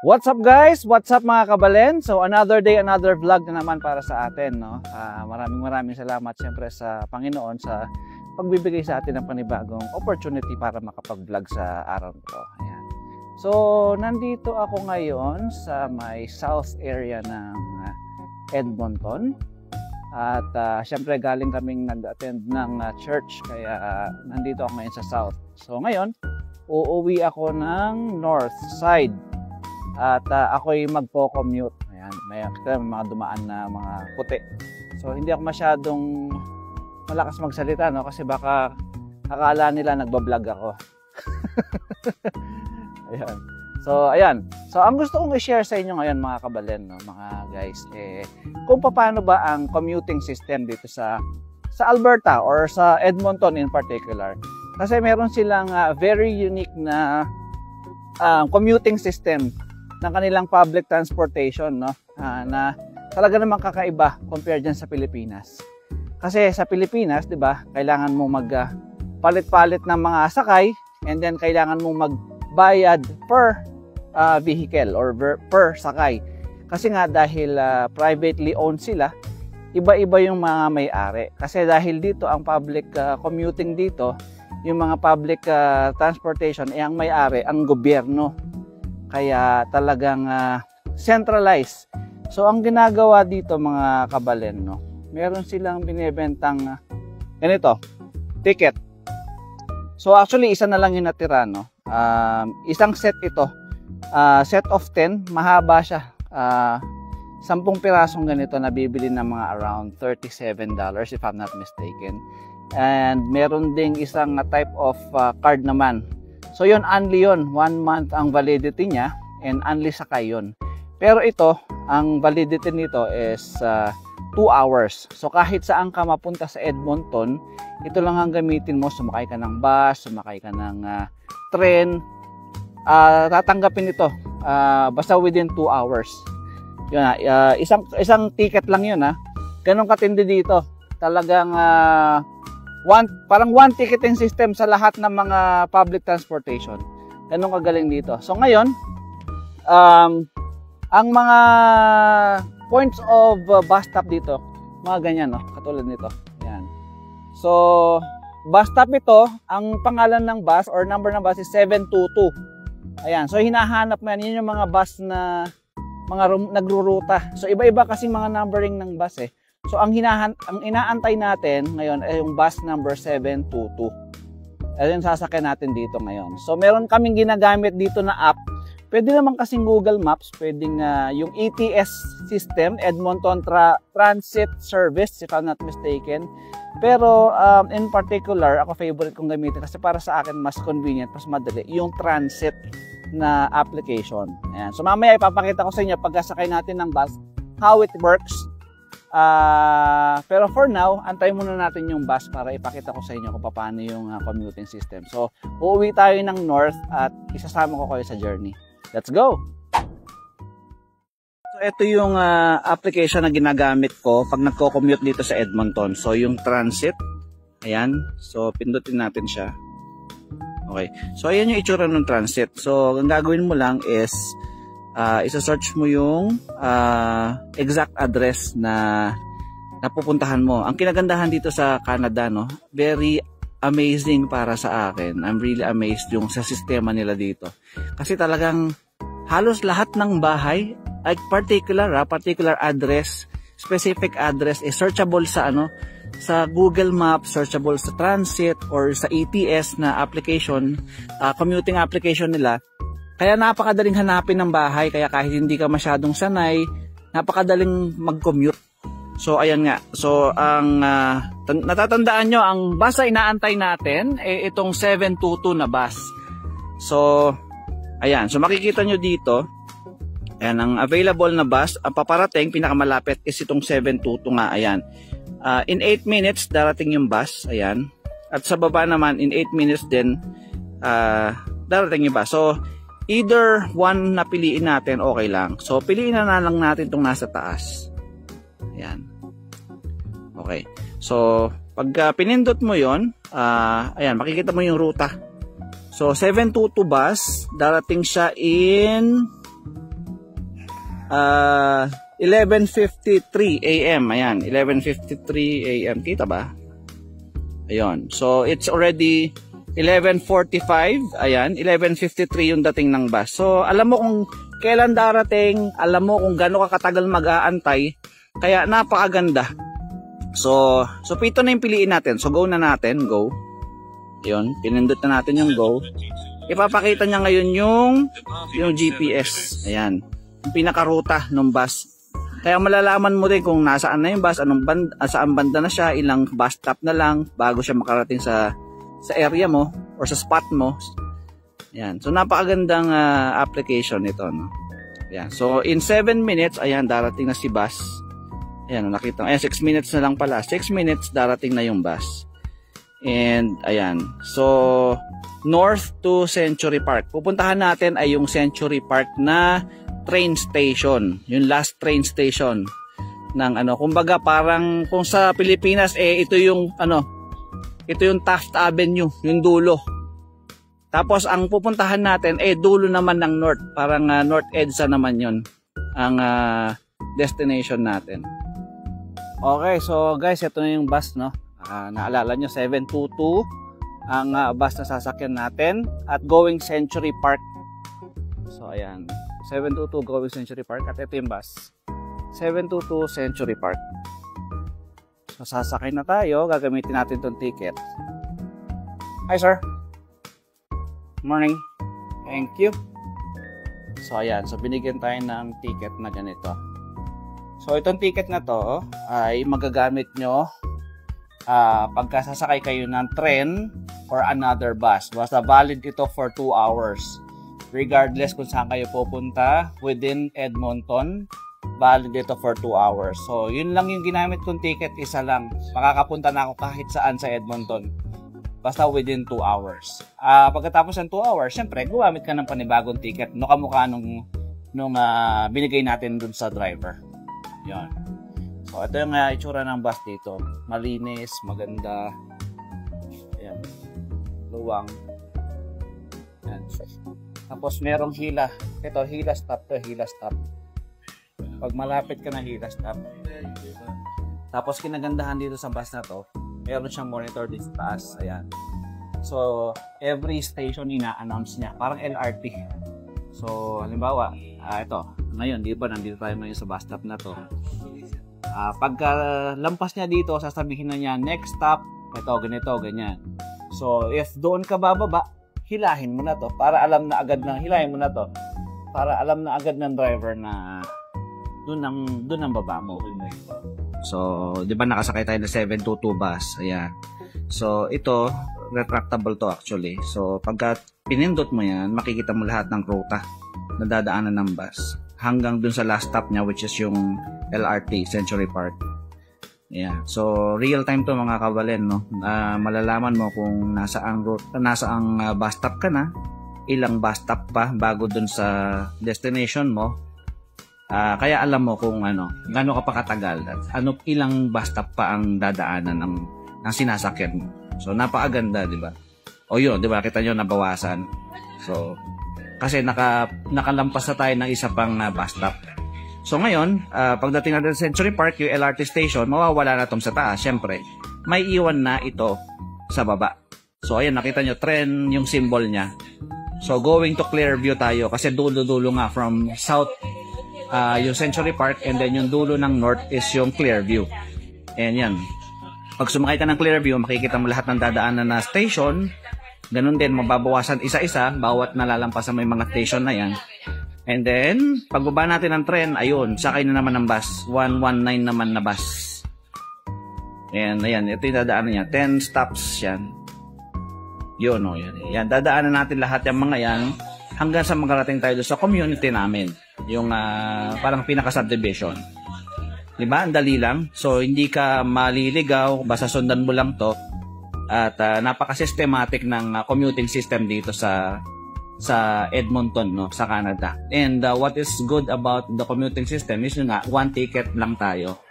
What's up guys? What's up mga kabalen? So another day, another vlog na naman para sa atin, no? Maraming salamat siyempre sa Panginoon sa pagbibigay sa atin ng panibagong opportunity para makapag-vlog sa araw nito. Ayan. So nandito ako ngayon sa may south area ng Edmonton. At siyempre galing kaming nag-attend ng church kaya nandito ako ngayon sa south. So ngayon, uuwi ako ng north side. At ako'y magpo-commute. Ayan, may mga dumaan na mga puti. So hindi ako masyadong malakas magsalita, no? Kasi baka akala nila nagbablog ako. Ayan. So ayan. So ang gusto kong i-share sa inyo ngayon mga kabalen, no, mga guys, kung paano ba ang commuting system dito sa Alberta or sa Edmonton in particular. Kasi meron silang very unique na commuting system ng kanilang public transportation, no? Na talaga namang kakaiba compared dyan sa Pilipinas. Kasi sa Pilipinas, 'di ba, kailangan mo palit-palit ng mga sakay and then kailangan mo magbayad per vehicle or per sakay. Kasi nga dahil privately owned sila, iba-iba yung mga may-ari. Kasi dahil dito ang public commuting dito, yung mga public transportation, ang may-ari ang gobyerno. Kaya talagang centralized. So ang ginagawa dito mga kabalen, no, meron silang binebentang ganito, ticket. So actually isa na lang yung natira, no. Isang set ito. Set of 10, mahaba siya. 10 pirasong ganito nabibili ng mga around $37 if I'm not mistaken. And meron ding isang type of card naman. So yun, only yun. 1 month ang validity niya and only sakay yun. Pero ito, ang validity nito is 2 hours. So kahit saan ka mapunta sa Edmonton, ito lang ang gamitin mo. Sumakay ka ng bus, sumakay ka ng tren. Tatanggapin ito basta within 2 hours. Yun, isang ticket lang yun. Ganun katindi dito. Talagang parang one ticketing system sa lahat ng mga public transportation. Ganun kagaling dito. So ngayon, ang mga points of bus stop dito, mga ganyan, no? Katulad nito. Ayan. So, bus stop ito, ang pangalan ng bus or number ng bus is 722. Ayan. So, hinahanap mo yan. Yun yung mga bus na nagruruta. So, iba-iba kasing mga numbering ng bus eh. So, ang inaantay natin ngayon ay yung bus number 722. Ayun yung sasakyan natin dito ngayon. So, meron kaming ginagamit dito na app. Pwede naman kasing Google Maps. Pwedeng yung ETS system, Edmonton Transit Service, if I'm not mistaken. Pero, in particular, ako favorite kong gamitin kasi para sa akin mas convenient, mas madali, yung transit na application. Ayan. So, mamaya ipapakita ko sa inyo pagkasakay natin ng bus, how it works. Pero for now, antayin muna natin yung bus para ipakita ko sa inyo kung paano yung commuting system. So, uuwi tayo ng north at isasama ko kayo sa journey. Let's go! So, ito yung application na ginagamit ko pag nagko-commute dito sa Edmonton. So, yung transit. Ayan. So, pindutin natin siya. Okay. So, ayan yung itsura ng transit. So, ang gagawin mo lang is isa-search mo yung exact address na napupuntahan mo. Ang kinagandahan dito sa Canada, no, very amazing para sa akin. I'm really amazed yung sa sistema nila dito. Kasi talagang halos lahat ng bahay, like particular address, specific address is searchable sa sa Google Maps, searchable sa transit or sa ETS na application, commuting application nila. Kaya napakadaling hanapin ng bahay, kaya kahit hindi ka masyadong sanay, napakadaling mag-commute. So ayan nga. So ang natatandaan nyo, ang bus na inaantay natin itong 722 na bus. So ayan, so makikita nyo dito, ayan, ang available na bus, ang paparating pinakamalapit is itong 722 nga. Ayan. In 8 minutes darating yung bus, ayan. At sa baba naman in 8 minutes din darating yung bus. So either one na piliin natin, okay lang. So piliin na lang natin itong nasa taas. Ayan. Okay. So pag pinindot mo yon, ayan, makikita mo yung ruta. So 722 bus, darating siya in 11:53 AM. Ayan, 11:53 AM. Kita ba? Ayun. So, it's already 11:45. Ayan, 11:53 yung dating ng bus. So, alam mo kung kailan darating, alam mo kung gaano ka katagal mag-aantay. Kaya napakaganda. So pito na yung piliin natin. So, go na natin. Go. Ayun, pinindot na natin yung go. Ipapakita niya ngayon yung GPS. Ayan. Yung pinakaruta ng bus. Kaya malalaman mo rin kung nasaan na yung bus, saan banda na siya, ilang bus stop na lang bago siya makarating sa area mo or sa spot mo. Ayan. So napakagandang application ito, no. Ayan. So in 7 minutes, ayan, darating na si bus. Ayan, nakita. Ayan, 6 minutes na lang pala. 6 minutes darating na yung bus. And ayan. So north to Century Park. Pupuntahan natin ay yung Century Park na train station, yung last train station ng kumbaga parang kung sa Pilipinas ito yung Taft Avenue, yung dulo. Tapos ang pupuntahan natin dulo naman ng north, parang North EDSA naman yon ang destination natin. Okay, so guys, ito na yung bus, no. Naalala nyo, 722 ang bus na sasakyan natin at going Century Park. So ayan, 722 going Century Park at ito yung bus, 722 Century Park. So sasakay na tayo, gagamitin natin itong ticket. Hi sir, morning, thank you. So ayan, so binigyan tayo ng ticket na ganito. So itong ticket na to ay magagamit nyo pagka sasakay kayo ng tren or another bus. Basta valid ito for 2 hours. Regardless kung saan kayo pupunta within Edmonton, valid ito for 2 hours. So, yun lang yung ginamit kong ticket, isa lang. Makakapunta na ako kahit saan sa Edmonton. Basta within 2 hours. Pagkatapos ng 2 hours, syempre, gumamit ka ng panibagong ticket. No kamukha nung binigay natin dun sa driver. Yun. So, ito yung itsura ng bus dito. Malinis, maganda. Ayan. Luwang. Ayan. Tapos merong hila. Ito, hila stop to, hila stop. Pag malapit ka na, hila stop. Tapos kinagandahan dito sa bus na to, meron siyang monitor dito sa taas. Ayan. So, every station ina-announce niya. Parang LRT. So, halimbawa, ito. Ngayon, di ba, nandito tayo ngayon sa bus stop na to. Pagka lampas niya dito, sasabihin na niya, next stop, ito, ganito, ganyan. So, if doon ka bababa, hilahin mo na to para alam na agad ng driver na doon ang baba mo. So, 'di ba nakasakay tayo ng 722 bus? Ayan. So, ito retractable to actually. So, pagka pinindot mo 'yan, makikita mo lahat ng ruta na dadaanan ng bus hanggang dun sa last stop niya, which is yung LRT Century Park. Yeah. So, real time to mga kabalen, no? Malalaman mo kung nasaang bus stop ka na, ilang bus stop pa bago dun sa destination mo. Kaya alam mo kung gaano ka pa katagal at ilang bus stop pa ang dadaanan ng sinasakyan mo. So, napakaganda, di ba? O yun, di ba? Kita nyo, nabawasan. So, kasi nakalampas na tayo ng isa pang bus stop. So ngayon, pagdating natin sa Century Park, yung LRT station, mawawala na itong sa taas. Siyempre, may iwan na ito sa baba. So ayan, nakita nyo, tren yung symbol niya. So going to Clearview tayo kasi dulo-dulo nga from south yung Century Park, and then yung dulo ng north is yung Clearview. And yan. Pag sumakay ka ng Clearview, makikita mo lahat ng dadaanan na station. Ganun din, mababawasan isa-isa bawat nalalampasan may mga station na yan. And then, pagbaba natin ng tren, ayun, sakay na naman ng bus. 119 naman na bus. And ayan, ito yung dadaanan niya. 10 stops yan. Yun, o, yan. Yan, dadaanan natin lahat yung mga yan hanggang sa magarating tayo sa community namin. Yung parang pinaka-subdivision. Diba? Ang dali lang. So, hindi ka maliligaw, basta sundan mo lang to. At napaka-systematic ng commuting system dito sa Edmonton, no, sa Canada. And what is good about the commuting system is nga, one ticket lang tayo.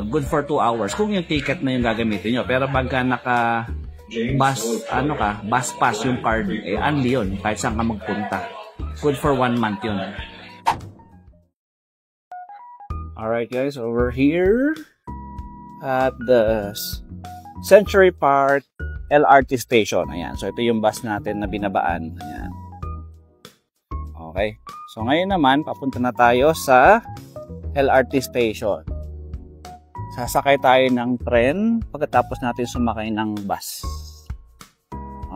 Good for 2 hours kung yung ticket na yung gagamitin nyo. Pero pagka bus pass yung card, unli yun, kahit saan ka magpunta. Good for 1 month yun. Alright guys, over here at the Century Park LRT Station. Ayan, so ito yung bus natin na binabaan. Ayan. Okay, so ngayon naman, papunta na tayo sa LRT Station. Sasakay tayo ng tren pagkatapos natin sumakay ng bus.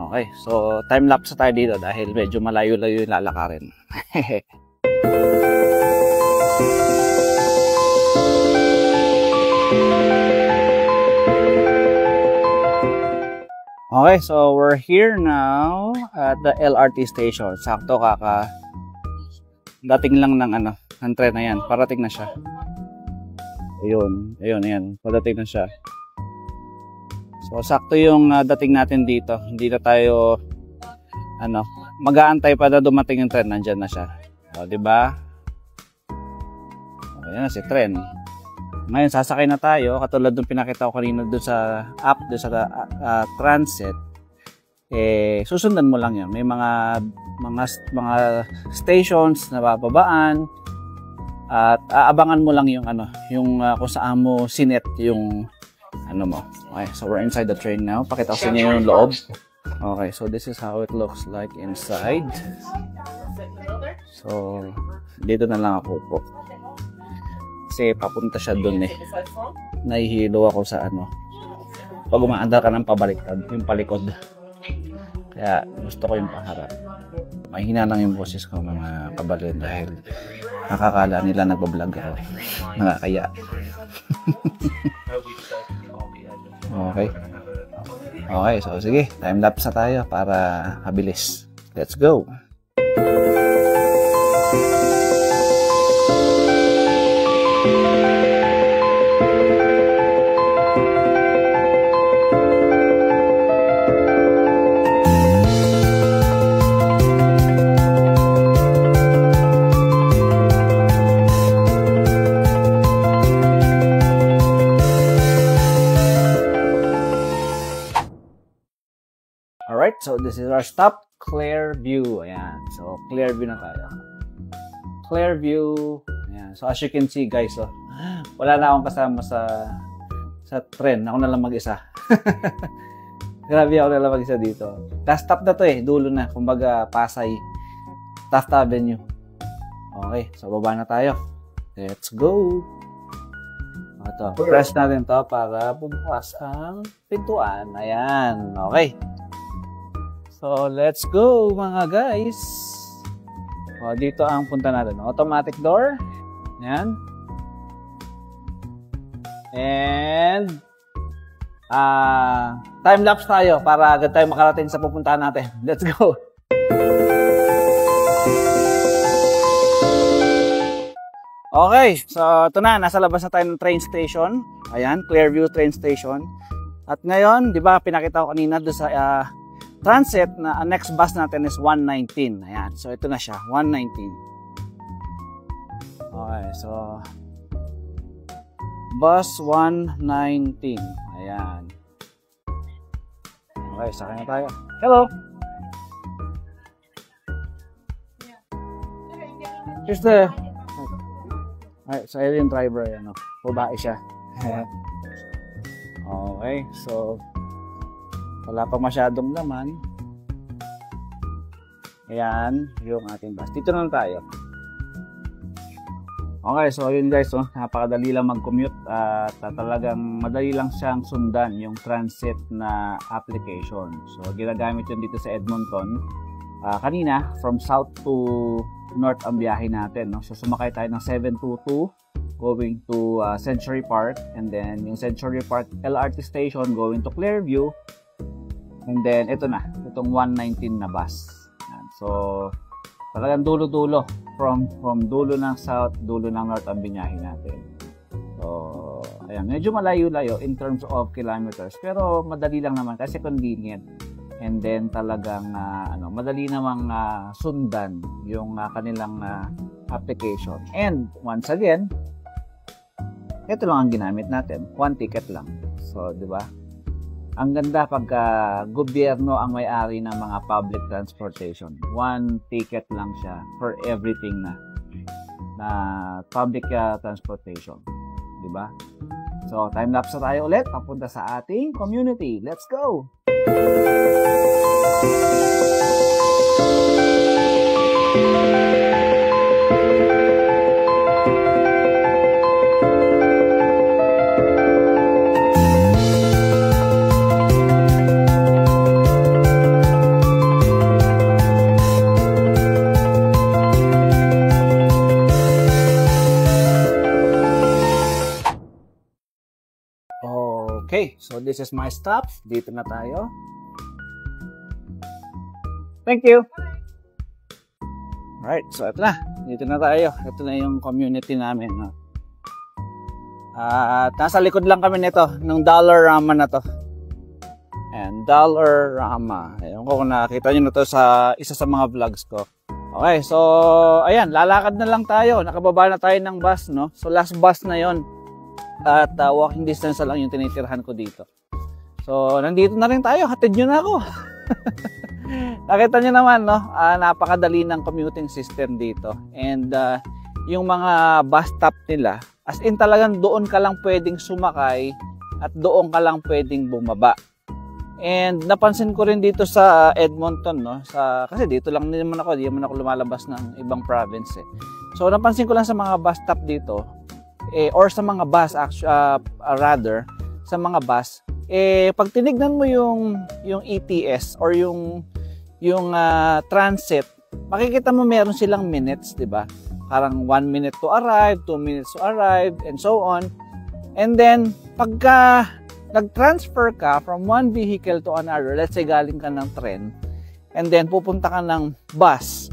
Okay, so time-lapse tayo dito dahil medyo malayo-layo yung lalakarin. Okay, so we're here now at the LRT station. Sakto dating lang ng tren na yan. Parating na siya. Ayun. Padating na siya. So, sakto yung dating natin dito. Hindi na tayo, mag-aantay pa na dumating yung tren. Nandyan na siya. O, diba? Ayan na si tren. Ngayon, sasakay na tayo. Katulad nung pinakita ko kanina doon sa app, doon sa transit. Susundan mo lang yan. May mga stations na bababaan. At aabangan mo lang yung kung saan mo sinet yung mo. Okay, so we're inside the train now. Pakita ko sa inyo yung loob. Okay, so this is how it looks like inside. So, dito na lang ako po. Kasi papunta siya dun eh. Nahihilo ako sa pag umaandar ka ng pabaliktad, yung palikod. Kaya gusto ko yung paharap. Mahina lang yung boses ko mga kabalin dahil nakakala nila nagbablog ako. Nakakaya. Okay, so sige, time-lapse na tayo para mabilis. Let's go! Alright, so this is our stop, Clearview. Ayan, so Clearview na tayo. Clearview. Ayan, so as you can see guys, wala na akong kasama sa tren. Ako na lang mag-isa. Grabe, ako na lang mag-isa dito. Last stop na to dulo na. Kumbaga, Pasay, Taft Avenue. Okay, so baba na tayo. Let's go! Ito, press natin to para bubukas ang pintuan. Ayan, okay. So, let's go mga guys. O, dito ang punta natin. Automatic door. Ayan. And time-lapse tayo para agad tayo makarating sa pupuntahan natin. Let's go. Okay, so ito na. Nasa labas na tayo ng train station. Ayan, Clearview train station. At ngayon, di ba, pinakita ko kanina doon sa transit na next bus natin is 119. Ayan. So, ito na siya. 119. Okay. So, bus 119. Ayan. Okay. Sakay na tayo. Hello! Here's the... Alright. So, ito yung driver. Ayan. Babae siya. Okay. So, wala pa masyadong laman. Ayan, yung ating bus. Dito na tayo. Okay, so yun guys, napakadali lang mag-commute at talagang madali lang siyang sundan yung transit na application. So, ginagamit yun dito sa Edmonton. Kanina, from south to north ang biyahe natin. So, sumakay tayo ng 722 going to Century Park, and then yung Century Park LRT station going to Clearview. And then, ito na. Itong 119 na bus. Yan. So, talagang dulo-dulo. From dulo ng south, dulo ng north ang binyahe natin. So, ayan. Medyo malayo-layo in terms of kilometers. Pero, madali lang naman kasi convenient. And then, talagang, madali namang sundan yung kanilang application. And, once again, ito lang ang ginamit natin. One ticket lang. So, di ba? Ang ganda pagka gobyerno ang may-ari ng mga public transportation. One ticket lang siya for everything na public transportation. di ba? So, time-lapse na tayo ulit, papunta sa ating community. Let's go! Okay, so this is my stop. Dito na tayo. Thank you. Alright, so ito na. Dito na tayo. Ito na yung community namin. No? At nasa likod lang kami nito, ng Dollarama na to. And Dollarama. Ayun ko kung nakita nyo na to sa isa sa mga vlogs ko. Okay, so ayan, lalakad na lang tayo. Nakababa na tayo ng bus, no? So last bus na yon. At walking distance na lang yung tinitirhan ko dito. So, nandito na rin tayo. Hatid nyo na ako. Nakita nyo naman, no? Napakadali ng commuting system dito. And yung mga bus stop nila, as in talagang doon ka lang pwedeng sumakay at doon ka lang pwedeng bumaba. And napansin ko rin dito sa Edmonton, no? Kasi dito lang naman ako, di naman ako lumalabas ng ibang province. So, napansin ko lang sa mga bus stop dito, or sa mga bus rather sa mga bus pag tinignan mo yung ETS or yung transit, makikita mo meron silang minutes, 'di ba? Parang 1 minute to arrive, 2 minutes to arrive, and so on. And then pagka nag-transfer ka from one vehicle to another, let's say galing ka ng tren and then pupunta ka ng bus.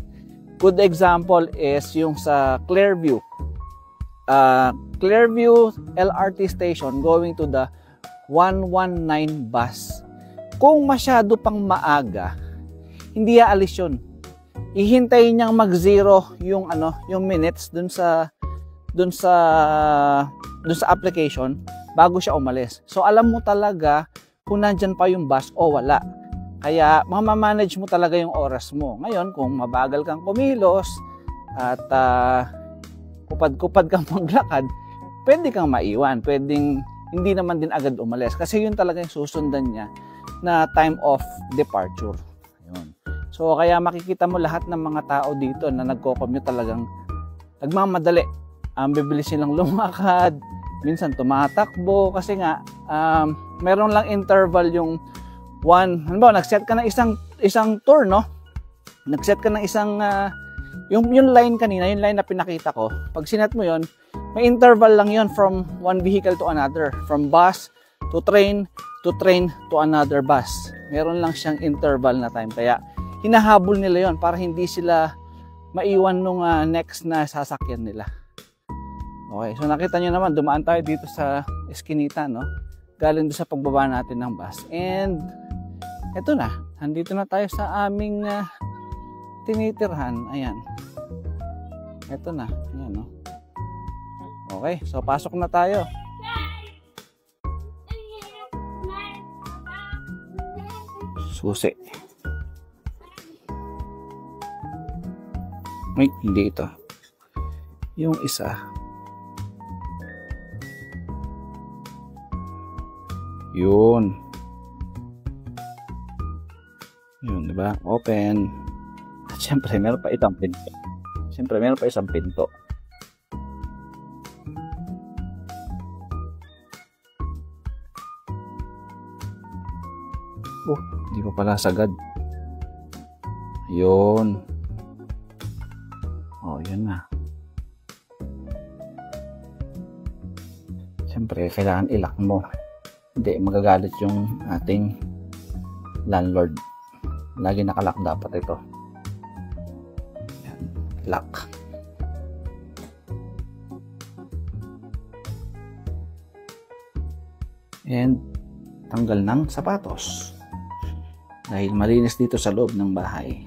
Good example is yung sa Clearview LRT station going to the 119 bus. Kung masyado pang maaga, hindi aalis yun. Ihintayin niyang mag-zero yung minutes dun sa application bago siya umalis. So alam mo talaga kung nandyan pa yung bus o wala. Kaya mamamanage mo talaga yung oras mo. Ngayon, kung mabagal kang kumilos at kupad-kupad kang maglakad, pwede kang maiwan, pwedeng hindi naman din agad umalis kasi yun talaga yung susundan niya na time of departure. Ayun. So kaya makikita mo lahat ng mga tao dito na nagko-commute talagang nagmamadali. Bibilis silang lumakad, minsan tumatakbo kasi nga meron lang interval yung halimbawa nag-set ka ng isang tour, no? Nag-set ka ng isang yung line kanina, yung line na pinakita ko, pag sinet mo yon, may interval lang yon from one vehicle to another. From bus to train to another bus. Meron lang siyang interval na time. Kaya hinahabol nila yon para hindi sila maiwan nung next na sasakyan nila. Okay, so nakita nyo naman, dumaan tayo dito sa Eskinita, no? Galing doon sa pagbaba natin ng bus. And eto na, nandito na tayo sa aming tinitirhan. Ayan. Ito na. Ayan, no? Okay. So, pasok na tayo. Susi. Wait, hindi ito. Yung isa. Yun. Yun, diba? Open. At syempre, meron pa isang pinto. Oh, di pa pala sagad. Yun. Oh, yun na. Syempre, kailangan ilock mo. Hindi, magagalit yung ating landlord. Lagi nakalock dapat ito. Yan, lock. And tanggal ng sapatos. Dahil malinis dito sa loob ng bahay.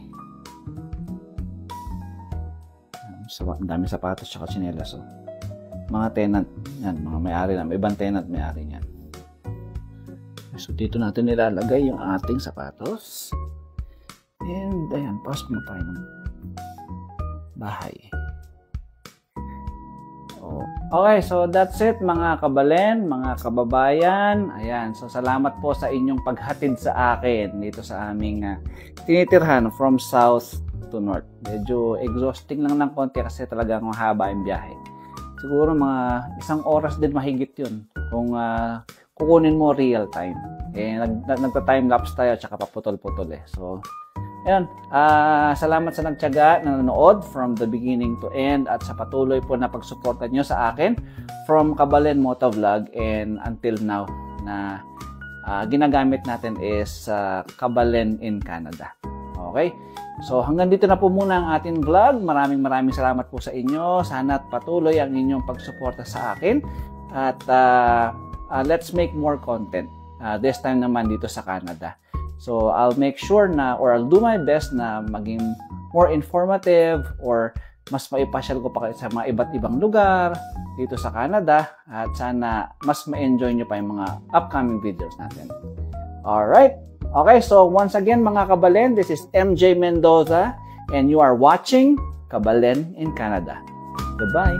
Ang dami sapatos at tsinelas. So, mga tenant, yan, mga may-ari na, may ibang tenant may-ari niyan. So dito natin nilalagay yung ating sapatos. And ayan, pasok na tayo ng bahay. Okay, so that's it mga kabalen, mga kababayan. Ayan, so salamat po sa inyong paghatid sa akin dito sa aming tinitirhan from south to north. Medyo exhausting lang ng konti kasi talagang mahaba yung biyahe. Siguro mga 1 oras din mahigit yun kung kukunin mo real time. Nagta-time-lapse tayo tsaka paputol-putol eh. So, ayan, salamat sa nagtiyaga na nanonood from the beginning to end at sa patuloy po na pagsuporta nyo sa akin from Kabalen Motovlog and until now na ginagamit natin is Kabalen in Canada. Okay? So hanggang dito na po muna ang ating vlog. Maraming salamat po sa inyo. Sana patuloy ang inyong pagsuporta sa akin at let's make more content this time naman dito sa Canada. So, I'll make sure na, or I'll do my best na maging more informative or mas maipasyal ko pa kayo sa mga iba't ibang lugar dito sa Canada at sana mas ma-enjoy nyo pa yung mga upcoming videos natin. Alright? Okay, so once again mga kabalen, this is MJ Mendoza and you are watching Kabalen in Canada. Goodbye!